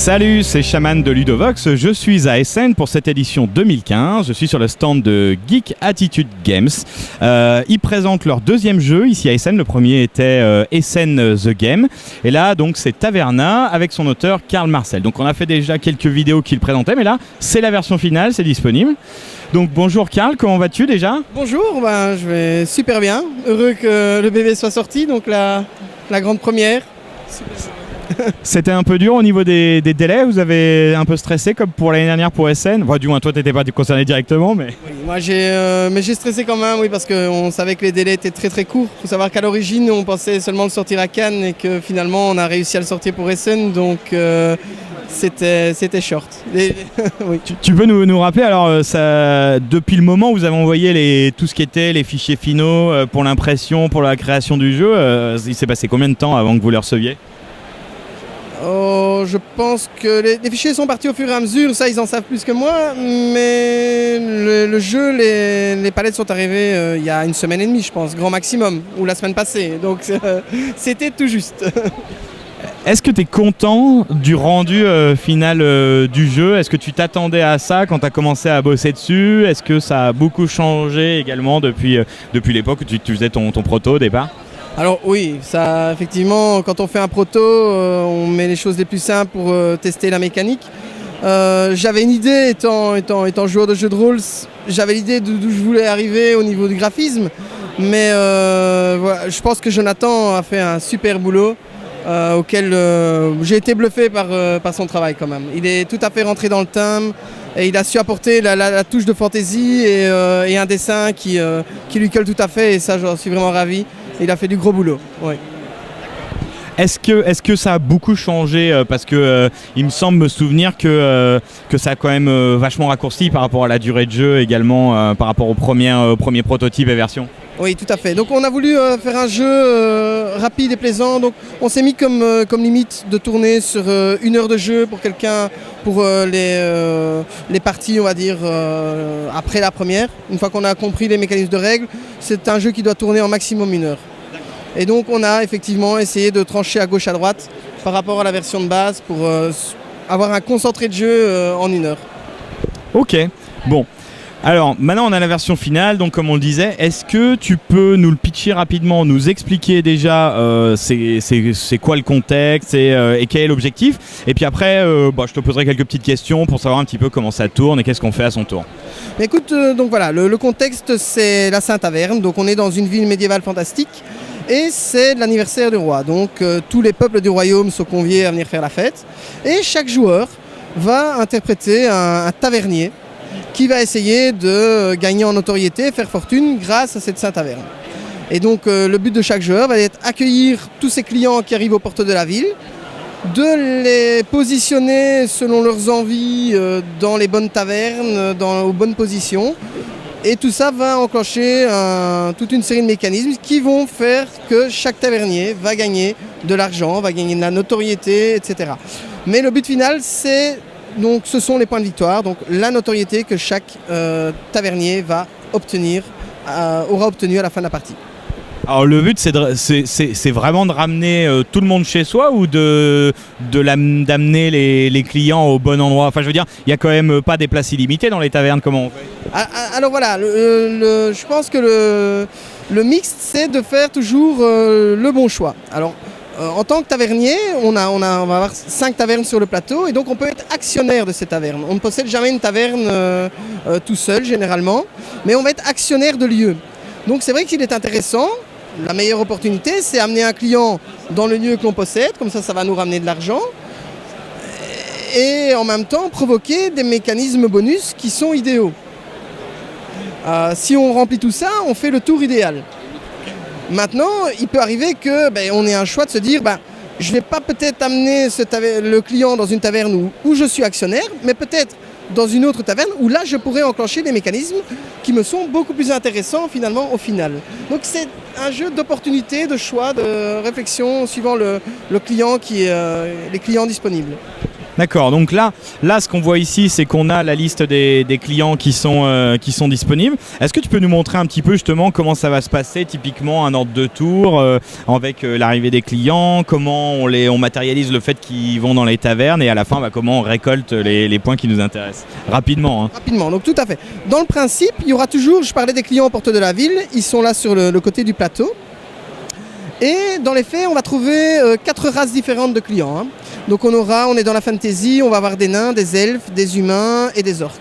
Salut, c'est Shaman de Ludovox. Je suis à Essen pour cette édition 2015. Je suis sur le stand de Geek Attitude Games. Ils présentent leur deuxième jeu ici à Essen. Le premier était Essen The Game. Et là, donc, c'est Taverna avec son auteur Karl Marcel. Donc, on a fait déjà quelques vidéos qu'il présentait, mais là, c'est la version finale, c'est disponible. Donc, bonjour Karl, comment vas-tu déjà ? Bonjour, je vais super bien. Heureux que le bébé soit sorti, donc la grande première. C'était un peu dur au niveau des délais, vous avez un peu stressé comme pour l'année dernière pour Essen. Enfin, du moins toi t'étais pas concerné directement, mais... Oui, moi j'ai stressé quand même, oui, parce qu'on savait que les délais étaient très très courts. Il faut savoir qu'à l'origine on pensait seulement le sortir à Cannes et que finalement on a réussi à le sortir pour Essen, donc c'était short. Oui. Tu peux nous rappeler, alors depuis le moment où vous avez envoyé tout ce qui était les fichiers finaux pour l'impression, pour la création du jeu, il s'est passé combien de temps avant que vous les receviez ? Je pense que les fichiers sont partis au fur et à mesure, ça ils en savent plus que moi, mais le jeu, les palettes sont arrivées il y a une semaine et demie je pense, grand maximum, ou la semaine passée, donc c'était tout juste. Est-ce que tu es content du rendu final du jeu ? Est-ce que tu t'attendais à ça quand tu as commencé à bosser dessus ? Est-ce que ça a beaucoup changé également depuis l'époque où tu faisais ton proto au départ ? Alors oui, ça effectivement, quand on fait un proto, on met les choses les plus simples pour tester la mécanique. J'avais une idée, étant joueur de jeux de rôle, j'avais l'idée d'où je voulais arriver au niveau du graphisme, mais voilà, je pense que Jonathan a fait un super boulot auquel j'ai été bluffé par son travail quand même. Il est tout à fait rentré dans le thème et il a su apporter la touche de fantaisie et un dessin qui lui colle tout à fait, et ça j'en suis vraiment ravi. Il a fait du gros boulot, oui. Est-ce que ça a beaucoup changé parce que il me semble me souvenir que ça a quand même vachement raccourci par rapport à la durée de jeu également, par rapport aux premiers prototypes et versions. Oui, tout à fait. Donc on a voulu faire un jeu rapide et plaisant. Donc on s'est mis comme limite de tourner sur 1 heure de jeu pour quelqu'un, pour les parties, on va dire, après la première. Une fois qu'on a compris les mécanismes de règles, c'est un jeu qui doit tourner en maximum 1 heure. Et donc on a effectivement essayé de trancher à gauche à droite par rapport à la version de base pour avoir un concentré de jeu en 1 heure. Ok, bon. Alors maintenant on a la version finale, donc comme on le disait, est-ce que tu peux nous le pitcher rapidement, nous expliquer déjà c'est quoi le contexte et quel est l'objectif, et puis après je te poserai quelques petites questions pour savoir un petit peu comment ça tourne et qu'est-ce qu'on fait à son tour. Mais écoute, donc voilà, le contexte c'est la Saint-Taverne, donc on est dans une ville médiévale fantastique et c'est l'anniversaire du roi, donc tous les peuples du royaume sont conviés à venir faire la fête et chaque joueur va interpréter un tavernier qui va essayer de gagner en notoriété, faire fortune grâce à cette Saint-Taverne. Et donc le but de chaque joueur va être d'accueillir tous ces clients qui arrivent aux portes de la ville, de les positionner selon leurs envies dans les bonnes tavernes, aux bonnes positions. Et tout ça va enclencher toute une série de mécanismes qui vont faire que chaque tavernier va gagner de l'argent, va gagner de la notoriété, etc. Mais le but final, ce sont les points de victoire, donc la notoriété que chaque tavernier aura obtenu à la fin de la partie. Alors le but c'est vraiment de ramener tout le monde chez soi ou d'amener les clients au bon endroit. Enfin je veux dire, il n'y a quand même pas des places illimitées dans les tavernes, comment on fait ? Alors voilà, je pense que le mix c'est de faire toujours le bon choix. Alors en tant que tavernier, on va avoir 5 tavernes sur le plateau et donc on peut être actionnaire de ces tavernes. On ne possède jamais une taverne tout seul généralement, mais on va être actionnaire de lieux. Donc c'est vrai qu'il est intéressant, la meilleure opportunité c'est amener un client dans le lieu que l'on possède, comme ça va nous ramener de l'argent et en même temps provoquer des mécanismes bonus qui sont idéaux. Si on remplit tout ça, on fait le tour idéal. Maintenant, il peut arriver qu'on ait un choix de se dire je ne vais pas peut-être amener le client dans une taverne où je suis actionnaire, mais peut-être dans une autre taverne où là je pourrais enclencher des mécanismes qui me sont beaucoup plus intéressants finalement au final. Donc c'est un jeu d'opportunités, de choix, de réflexion suivant le client les clients disponibles. D'accord, donc là, ce qu'on voit ici, c'est qu'on a la liste des clients qui sont disponibles. Est-ce que tu peux nous montrer un petit peu justement comment ça va se passer, typiquement un ordre de tour avec l'arrivée des clients, comment on matérialise le fait qu'ils vont dans les tavernes et à la fin, comment on récolte les points qui nous intéressent. Rapidement. Hein. Rapidement, donc tout à fait. Dans le principe, il y aura toujours, je parlais des clients aux portes de la ville, ils sont là sur le côté du plateau. Et dans les faits, on va trouver 4 races différentes de clients. Hein. Donc on est dans la fantasy, on va avoir des nains, des elfes, des humains et des orques.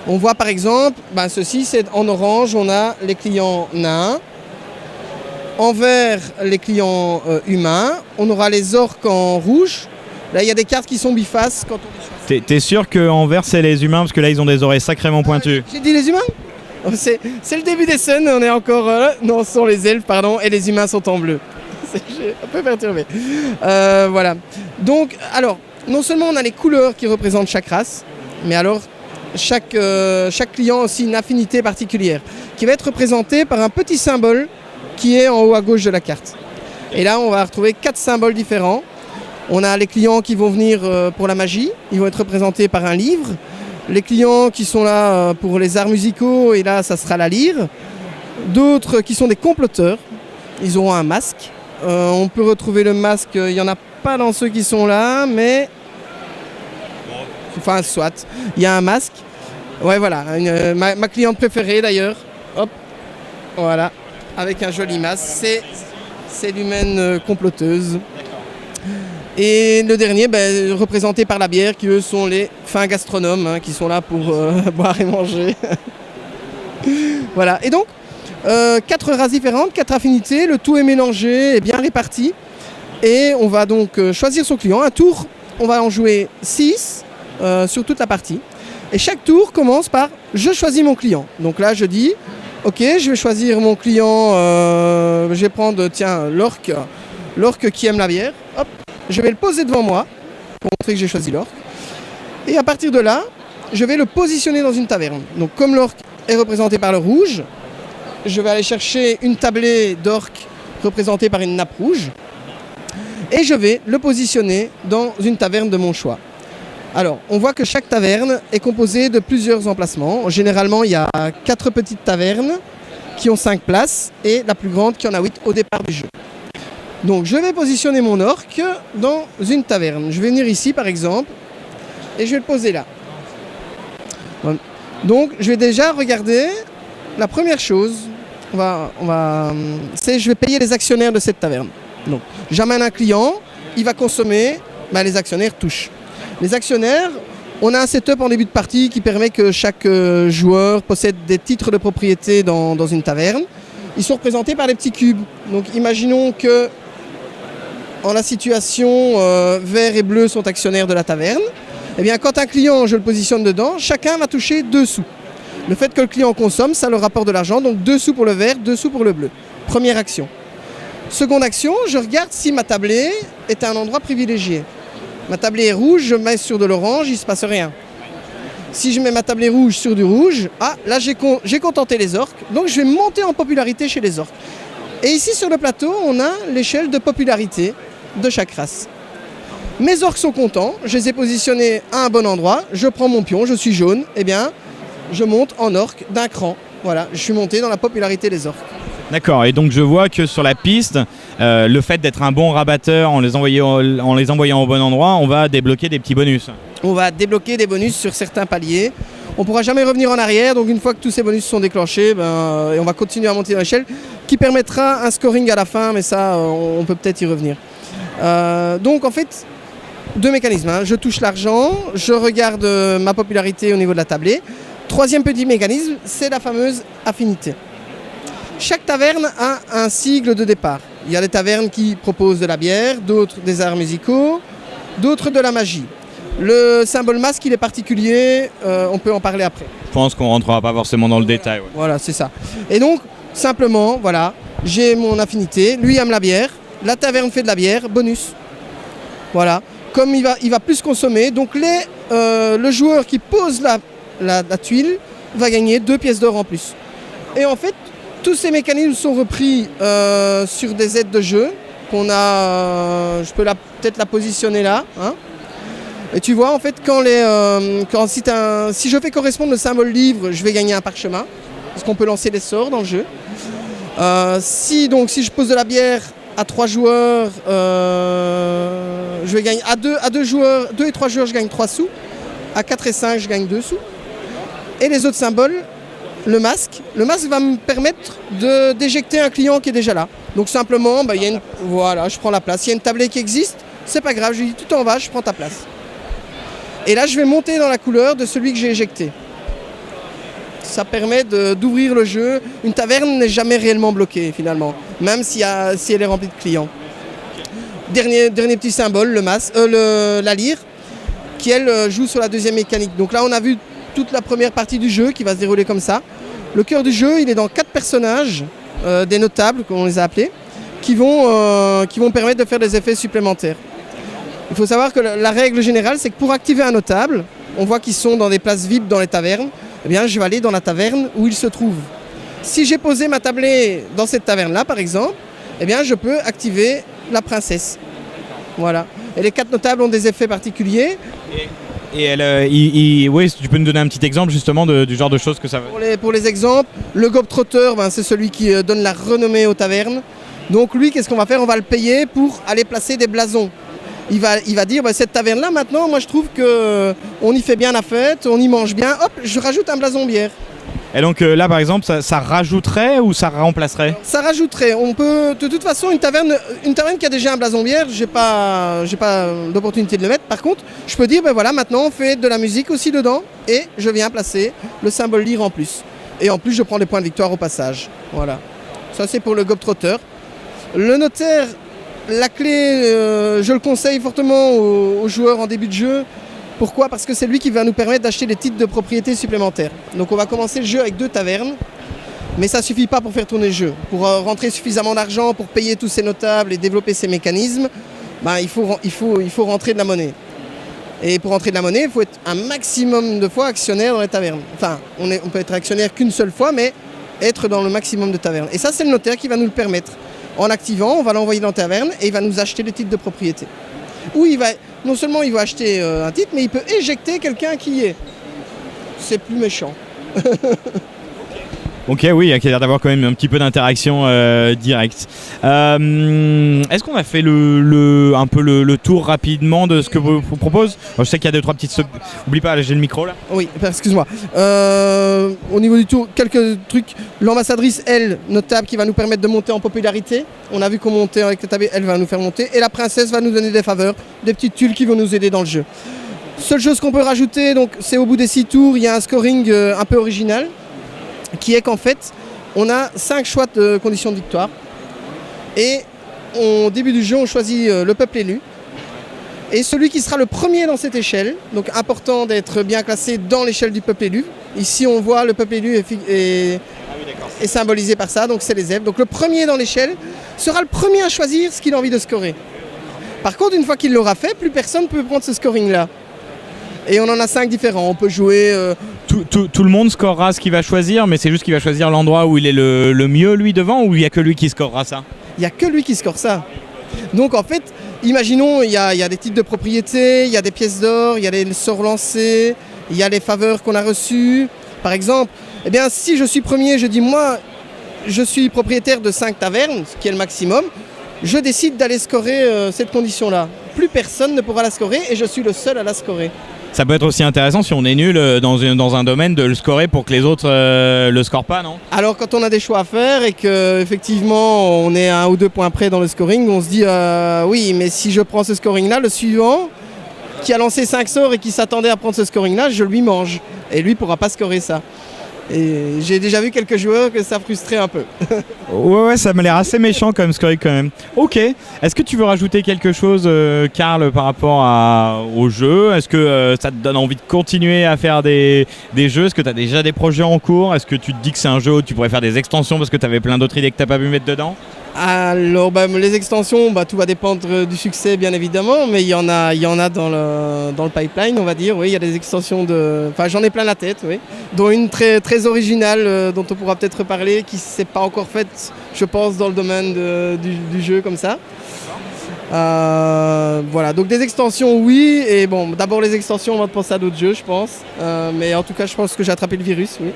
On voit par exemple, ceci c'est en orange, on a les clients nains. En vert, les clients humains. On aura les orques en rouge. Là, il y a des cartes qui sont bifaces quand on les choisit. T'es sûr qu'en vert, c'est les humains? Parce que là, ils ont des oreilles sacrément pointues. J'ai dit les humains? C'est le début des scènes, on est encore... non, ce sont les elfes, pardon, et les humains sont en bleu. J'ai un peu perturbé. Voilà. Donc, alors, non seulement on a les couleurs qui représentent chaque race, mais alors, chaque client a aussi une affinité particulière, qui va être représentée par un petit symbole qui est en haut à gauche de la carte. Et là, on va retrouver 4 symboles différents. On a les clients qui vont venir pour la magie, ils vont être représentés par un livre. Les clients qui sont là pour les arts musicaux, et là, ça sera la lyre. D'autres qui sont des comploteurs, ils auront un masque. On peut retrouver le masque, il n'y en a pas dans ceux qui sont là, mais... Enfin, soit. Il y a un masque. Ouais, voilà, ma cliente préférée d'ailleurs. Hop, voilà, avec un joli masque. C'est l'humaine comploteuse. Et le dernier, représenté par la bière, qui eux sont les fins gastronomes, hein, qui sont là pour boire et manger. Voilà, et donc, 4 races différentes, 4 affinités, le tout est mélangé et bien réparti. Et on va donc choisir son client. Un tour, on va en jouer 6 sur toute la partie. Et chaque tour commence par « je choisis mon client ». Donc là, je dis « ok, je vais choisir mon client, je vais prendre, tiens, l'orque qui aime la bière. Hop. Je vais le poser devant moi pour montrer que j'ai choisi l'orque. Et à partir de là, je vais le positionner dans une taverne. Donc comme l'orque est représenté par le rouge, je vais aller chercher une tablée d'orque représentée par une nappe rouge. Et je vais le positionner dans une taverne de mon choix. Alors, on voit que chaque taverne est composée de plusieurs emplacements. Généralement, il y a 4 petites tavernes qui ont 5 places et la plus grande qui en a 8 au départ du jeu. Donc je vais positionner mon orque dans une taverne. Je vais venir ici par exemple et je vais le poser là. Donc je vais déjà regarder la première chose. C'est je vais payer les actionnaires de cette taverne. Donc j'amène un client, il va consommer, les actionnaires touchent. Les actionnaires, on a un setup en début de partie qui permet que chaque joueur possède des titres de propriété dans une taverne. Ils sont représentés par des petits cubes. Donc imaginons que en la situation, vert et bleu sont actionnaires de la taverne. Eh bien, quand un client, je le positionne dedans, chacun va toucher 2 sous. Le fait que le client consomme, ça leur rapporte de l'argent, donc 2 sous pour le vert, 2 sous pour le bleu. Première action. Seconde action, je regarde si ma tablée est à un endroit privilégié. Ma tablée est rouge, je mets sur de l'orange, il ne se passe rien. Si je mets ma tablée rouge sur du rouge, là j'ai contenté les orques, donc je vais monter en popularité chez les orques. Et ici sur le plateau, on a l'échelle de popularité de chaque race. Mes orques sont contents, je les ai positionnés à un bon endroit, je prends mon pion, je suis jaune, eh bien je monte en orque d'un cran. Voilà, je suis monté dans la popularité des orques. D'accord, et donc je vois que sur la piste, le fait d'être un bon rabatteur en les envoyant au bon endroit, on va débloquer des petits bonus. On va débloquer des bonus sur certains paliers. On ne pourra jamais revenir en arrière, donc une fois que tous ces bonus sont déclenchés, et on va continuer à monter dans l'échelle, qui permettra un scoring à la fin, mais ça, on peut peut-être y revenir. Donc en fait, 2 mécanismes. Hein. Je touche l'argent, je regarde ma popularité au niveau de la tablée. 3e petit mécanisme, c'est la fameuse affinité. Chaque taverne a un sigle de départ. Il y a des tavernes qui proposent de la bière, d'autres des arts musicaux, d'autres de la magie. Le symbole masque, il est particulier, on peut en parler après. Je pense qu'on ne rentrera pas forcément dans le détail. Ouais. Voilà, c'est ça. Et donc, simplement, voilà, j'ai mon affinité, lui aime la bière, la taverne fait de la bière, bonus. Voilà, comme il va plus consommer, donc le joueur qui pose la tuile va gagner 2 pièces d'or en plus. Et en fait, tous ces mécanismes sont repris sur des aides de jeu qu'on a, je peux peut-être la positionner là. Hein. Et tu vois, en fait, si je fais correspondre le symbole livre, je vais gagner un parchemin, parce qu'on peut lancer des sorts dans le jeu. Si je pose de la bière à 3 joueurs, je vais gagner à 2 joueurs, 2 et 3 joueurs, je gagne 3 sous. À 4 et 5, je gagne 2 sous. Et les autres symboles, le masque va me permettre d'éjecter un client qui est déjà là. Donc simplement, voilà, je prends la place. Il y a une tablée qui existe, c'est pas grave, je dis tout en bas, je prends ta place. Et là, je vais monter dans la couleur de celui que j'ai éjecté. Ça permet d'ouvrir le jeu. Une taverne n'est jamais réellement bloquée finalement, même si elle est remplie de clients. Dernier petit symbole, la lyre, qui elle joue sur la deuxième mécanique. Donc là, on a vu toute la première partie du jeu qui va se dérouler comme ça. Le cœur du jeu, il est dans 4 personnages, des notables, comme on les a appelés, qui vont permettre de faire des effets supplémentaires. Il faut savoir que la règle générale, c'est que pour activer un notable, on voit qu'ils sont dans des places VIP dans les tavernes, eh bien je vais aller dans la taverne où ils se trouvent. Si j'ai posé ma tablée dans cette taverne-là, par exemple, eh bien je peux activer la princesse. Voilà. Et les 4 notables ont des effets particuliers. Et oui, tu peux nous donner un petit exemple justement du genre de choses que ça veut. Pour les exemples, le globe-trotteur, c'est celui qui donne la renommée aux tavernes. Donc lui, qu'est-ce qu'on va faire? On va le payer pour aller placer des blasons. Il va dire, cette taverne-là, maintenant, moi je trouve qu'on y fait bien la fête, on y mange bien, hop, je rajoute un blason bière. Et donc là, par exemple, ça rajouterait ou ça remplacerait? Ça rajouterait. On peut, de toute façon, une taverne qui a déjà un blason bière, j'ai pas l'opportunité de le mettre. Par contre, je peux dire, voilà, maintenant on fait de la musique aussi dedans et je viens placer le symbole lyre en plus. Et en plus, je prends des points de victoire au passage. Voilà. Ça, c'est pour le globe-trotteur. Le notaire, la clé, je le conseille fortement aux joueurs en début de jeu. Pourquoi? Parce que c'est lui qui va nous permettre d'acheter des titres de propriété supplémentaires. Donc on va commencer le jeu avec 2 tavernes, mais ça ne suffit pas pour faire tourner le jeu. Pour rentrer suffisamment d'argent, pour payer tous ces notables et développer ces mécanismes, il faut rentrer de la monnaie. Et pour rentrer de la monnaie, il faut être un maximum de fois actionnaire dans les tavernes. Enfin, on peut être actionnaire qu'une seule fois, mais être dans le maximum de tavernes. Et ça, c'est le notaire qui va nous le permettre. En l'activant, on va l'envoyer dans la taverne et il va nous acheter les titres de propriété. Ou non seulement il va acheter un titre, mais il peut éjecter quelqu'un qui y est. C'est plus méchant. Ok, oui, il y a l'air d'avoir quand même un petit peu d'interaction directe. Est-ce qu'on a fait un peu le tour rapidement de ce que vous propose? Je sais qu'il y a 2-3 petites... Oublie pas, j'ai le micro là. Oui, excuse-moi. Au niveau du tour, quelques trucs. L'ambassadrice, elle, notable, qui va nous permettre de monter en popularité. On a vu qu'on montait avec la table, elle va nous faire monter. Et la princesse va nous donner des faveurs, des petites tuiles qui vont nous aider dans le jeu. Seule chose qu'on peut rajouter, donc, c'est au bout des 6 tours, il y a un scoring un peu original, qui est qu'en fait, on a 5 choix de conditions de victoire. Et au début du jeu, on choisit le peuple élu. Et celui qui sera le premier dans cette échelle, donc important d'être bien classé dans l'échelle du peuple élu. Ici, on voit le peuple élu est symbolisé par ça, donc c'est les elfes. Donc le premier dans l'échelle sera le premier à choisir ce qu'il a envie de scorer. Par contre, une fois qu'il l'aura fait, plus personne ne peut prendre ce scoring-là. Et on en a 5 différents. On peut jouer... Tout le monde scorera ce qu'il va choisir, mais c'est juste qu'il va choisir l'endroit où il est le mieux, lui, devant, ou il n'y a que lui qui scorera ça? Il n'y a que lui qui score ça. Donc en fait, imaginons, il y a des titres de propriété, il y a des pièces d'or, il y a les sorts lancés, il y a les faveurs qu'on a reçues. Par exemple, eh bien, si je suis premier, je dis moi, je suis propriétaire de 5 tavernes, ce qui est le maximum, je décide d'aller scorer cette condition-là. Plus personne ne pourra la scorer et je suis le seul à la scorer. Ça peut être aussi intéressant si on est nul dans un domaine de le scorer pour que les autres le scorent pas, non? Alors quand on a des choix à faire et qu'effectivement on est à 1 ou 2 points près dans le scoring, on se dit oui, mais si je prends ce scoring-là, le suivant qui a lancé 5 sorts et qui s'attendait à prendre ce scoring-là, je lui mange. Et lui ne pourra pas scorer ça. Et j'ai déjà vu quelques joueurs que ça frustrait un peu. Ouais, ça m'a l'air assez méchant comme scoring quand même. Ok, est-ce que tu veux rajouter quelque chose, Karl, par rapport au jeu? Est-ce que ça te donne envie de continuer à faire des jeux? Est-ce que tu as déjà des projets en cours? Est-ce que tu te dis que c'est un jeu où tu pourrais faire des extensions parce que tu avais plein d'autres idées que tu n'as pas pu mettre dedans? Alors les extensions, tout va dépendre du succès bien évidemment, mais il y en a dans le pipeline, on va dire. Oui, il y a des extensions j'en ai plein la tête, oui, dont une très, très originale dont on pourra peut-être reparler, qui ne s'est pas encore faite, je pense, dans le domaine du jeu comme ça. Voilà, donc des extensions, oui. Et bon, d'abord les extensions, on va penser à d'autres jeux, je pense. Mais en tout cas, je pense que j'ai attrapé le virus, oui.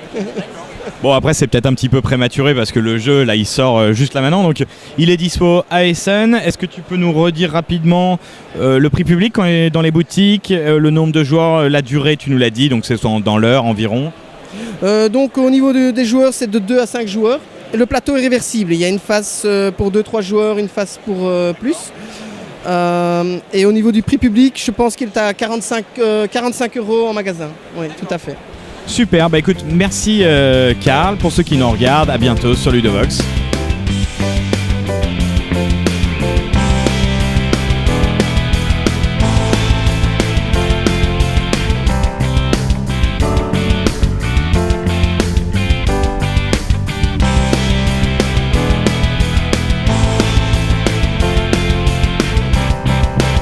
Bon, après, c'est peut-être un petit peu prématuré parce que le jeu, là, il sort juste là maintenant. Donc, il est dispo à Essen. Est-ce que tu peux nous redire rapidement le prix public quand il est dans les boutiques, le nombre de joueurs, la durée, tu nous l'as dit, donc c'est dans l'heure environ. Donc, au niveau des joueurs, c'est de 2 à 5 joueurs. Le plateau est réversible. Il y a une face pour 2-3 joueurs, une face pour plus. Et au niveau du prix public, je pense qu'il est à 45 € en magasin. Oui, tout à fait. Super, bah écoute, merci Karl. Pour ceux qui nous regardent, à bientôt sur Ludovox.